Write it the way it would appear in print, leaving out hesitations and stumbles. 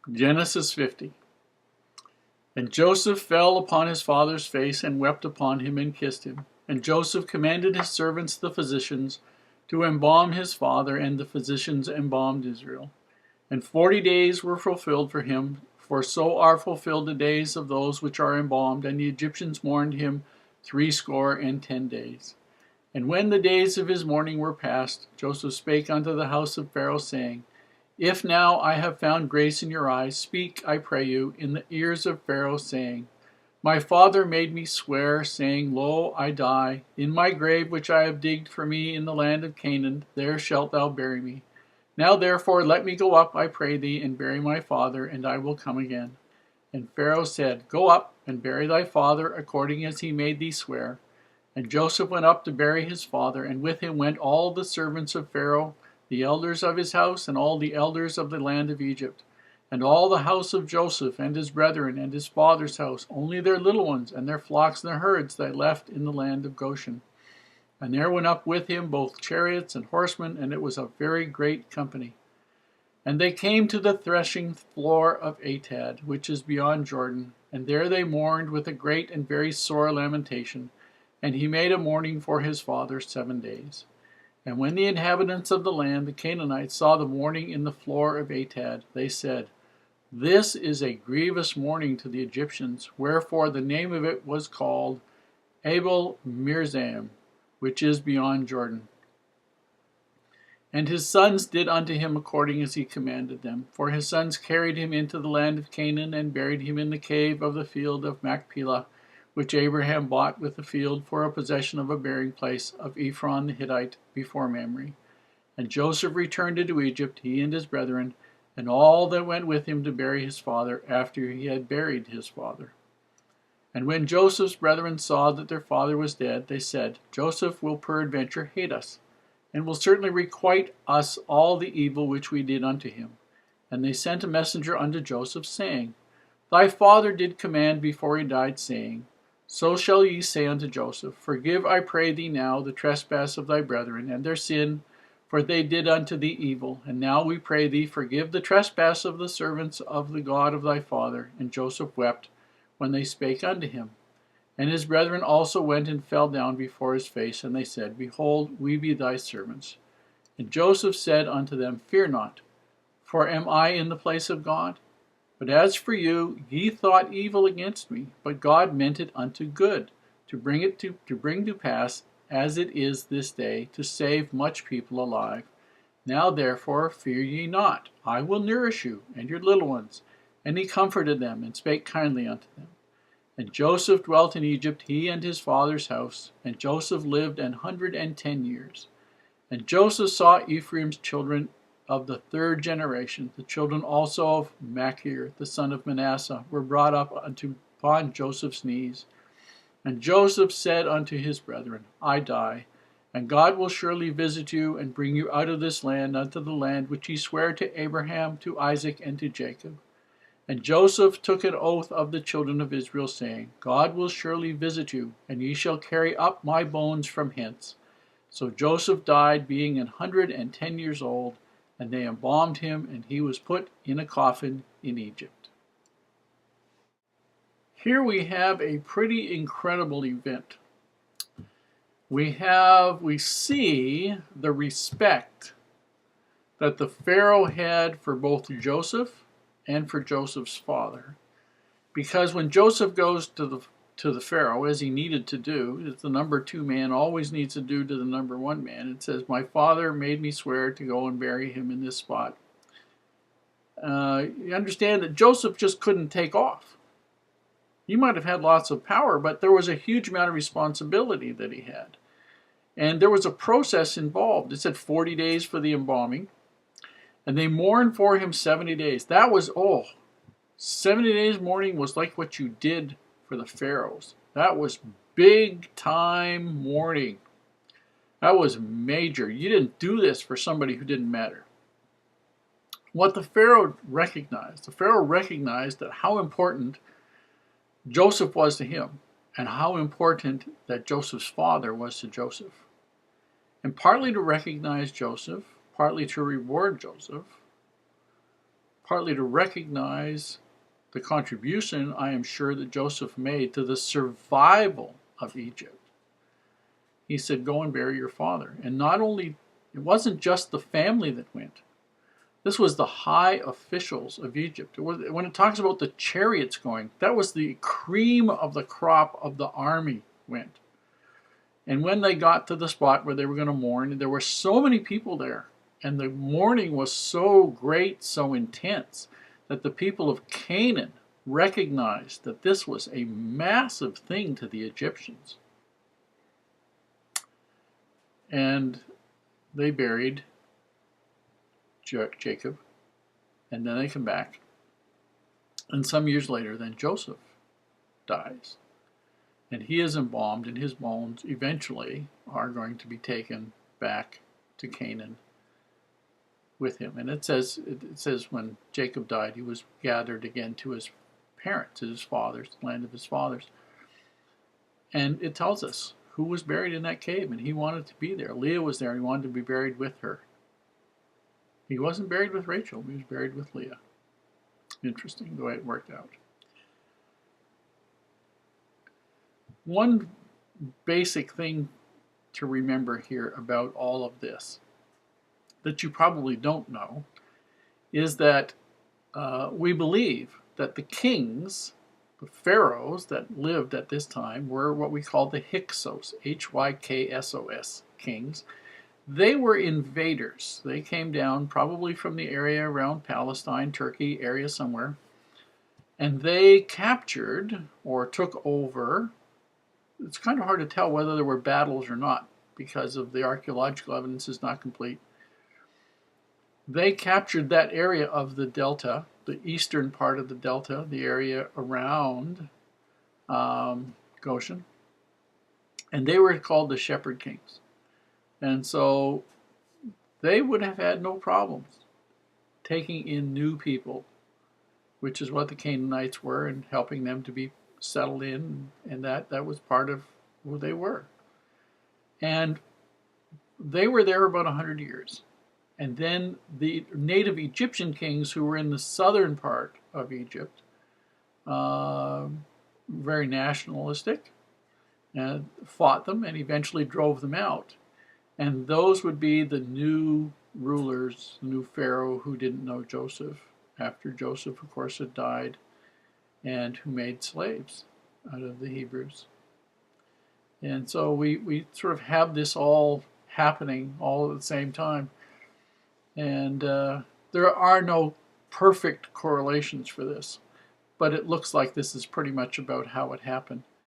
Genesis 50. And Joseph fell upon his father's face and wept upon him and kissed him. And Joseph commanded his servants the physicians to embalm his father, and the physicians embalmed Israel. And 40 days were fulfilled for him, for so are fulfilled the days of those which are embalmed. And the Egyptians mourned him 60 days. And when the days of his mourning were past, Joseph spake unto the house of Pharaoh, saying, If now I have found grace in your eyes, speak, I pray you, in the ears of Pharaoh, saying, My father made me swear, saying, Lo, I die. In my grave which I have digged for me in the land of Canaan, there shalt thou bury me. Now therefore let me go up, I pray thee, and bury my father, and I will come again. And Pharaoh said, Go up, and bury thy father, according as he made thee swear. And Joseph went up to bury his father, and with him went all the servants of Pharaoh, the elders of his house, and all the elders of the land of Egypt, and all the house of Joseph, and his brethren, and his father's house. Only their little ones, and their flocks and their herds, they left in the land of Goshen. And there went up with him both chariots and horsemen, and it was a very great company. And they came to the threshing floor of Atad, which is beyond Jordan, and there they mourned with a great and very sore lamentation. And he made a mourning for his father 7 days. And when the inhabitants of the land, the Canaanites, saw the mourning in the floor of Atad, they said, This is a grievous mourning to the Egyptians, wherefore the name of it was called Abel Mirzam, which is beyond Jordan. And his sons did unto him according as he commanded them. For his sons carried him into the land of Canaan, and buried him in the cave of the field of Machpelah, which Abraham bought with the field for a possession of a burying place of Ephron the Hittite before Mamre. And Joseph returned into Egypt, he and his brethren, and all that went with him to bury his father, after he had buried his father. And when Joseph's brethren saw that their father was dead, they said, Joseph will peradventure hate us, and will certainly requite us all the evil which we did unto him. And they sent a messenger unto Joseph, saying, Thy father did command before he died, saying, So shall ye say unto Joseph, Forgive, I pray thee now, the trespass of thy brethren, and their sin, for they did unto thee evil. And now we pray thee, forgive the trespass of the servants of the God of thy father. And Joseph wept when they spake unto him. And his brethren also went and fell down before his face, and they said, Behold, we be thy servants. And Joseph said unto them, Fear not, for am I in the place of God? But as for you, ye thought evil against me, but God meant it unto good, to bring to pass, as it is this day, to save much people alive. Now therefore fear ye not, I will nourish you and your little ones. And he comforted them, and spake kindly unto them. And Joseph dwelt in Egypt, he and his father's house. And Joseph lived 110 years. And Joseph saw Ephraim's children of the third generation. The children also of Machir, the son of Manasseh, were brought up upon Joseph's knees. And Joseph said unto his brethren, I die, and God will surely visit you, and bring you out of this land unto the land which he sware to Abraham, to Isaac, and to Jacob. And Joseph took an oath of the children of Israel, saying, God will surely visit you, and ye shall carry up my bones from hence. So Joseph died, being 110 years old, and they embalmed him, and he was put in a coffin in Egypt. Here we have a pretty incredible event. We see the respect that the Pharaoh had for both Joseph and for Joseph's father. Because when Joseph goes to the Pharaoh, as he needed to do, as the number 2 man always needs to do to the number 1 man, it says, My father made me swear to go and bury him in this spot. You understand that Joseph just couldn't take off. He might have had lots of power, but there was a huge amount of responsibility that he had. And there was a process involved. It said 40 days for the embalming. And they mourned for him 70 days. That was, 70 days mourning was like what you did for the pharaohs. That was big time mourning. That was major. You didn't do this for somebody who didn't matter. What the Pharaoh recognized that how important Joseph was to him, and how important that Joseph's father was to Joseph. And partly to recognize Joseph, partly to reward Joseph, partly to recognize the contribution, I am sure, that Joseph made to the survival of Egypt. He said, go and bury your father. And not only, it wasn't just the family that went. This was the high officials of Egypt. When it talks about the chariots going, that was the cream of the crop of the army went. And when they got to the spot where they were going to mourn, there were so many people there, and the mourning was so great, so intense, that the people of Canaan recognized that this was a massive thing to the Egyptians. And they buried Jacob, and then they come back. And some years later, then Joseph dies. And he is embalmed, and his bones eventually are going to be taken back to Canaan with him. And it says when Jacob died, he was gathered again to his parents, to his fathers, the land of his fathers. And it tells us who was buried in that cave, and he wanted to be there. Leah was there, and he wanted to be buried with her. He wasn't buried with Rachel, he was buried with Leah. Interesting the way it worked out. One basic thing to remember here about all of this that you probably don't know is that we believe that the kings, the pharaohs that lived at this time, were what we call the Hyksos, Hyksos kings. They were invaders. They came down probably from the area around Palestine, Turkey area somewhere, and they captured or took over. It's kind of hard to tell whether there were battles or not because of the archaeological evidence is not complete. They captured that area of the delta, the eastern part of the delta, the area around Goshen, and they were called the Shepherd Kings. And so they would have had no problems taking in new people, which is what the Canaanites were, and helping them to be settled in, and that was part of who they were. And they were there about 100 years. And then the native Egyptian kings who were in the southern part of Egypt, very nationalistic, and fought them and eventually drove them out. And those would be the new rulers, the new Pharaoh who didn't know Joseph, after Joseph, of course, had died, and who made slaves out of the Hebrews. And so we sort of have this all happening all at the same time. And there are no perfect correlations for this, but it looks like this is pretty much about how it happened.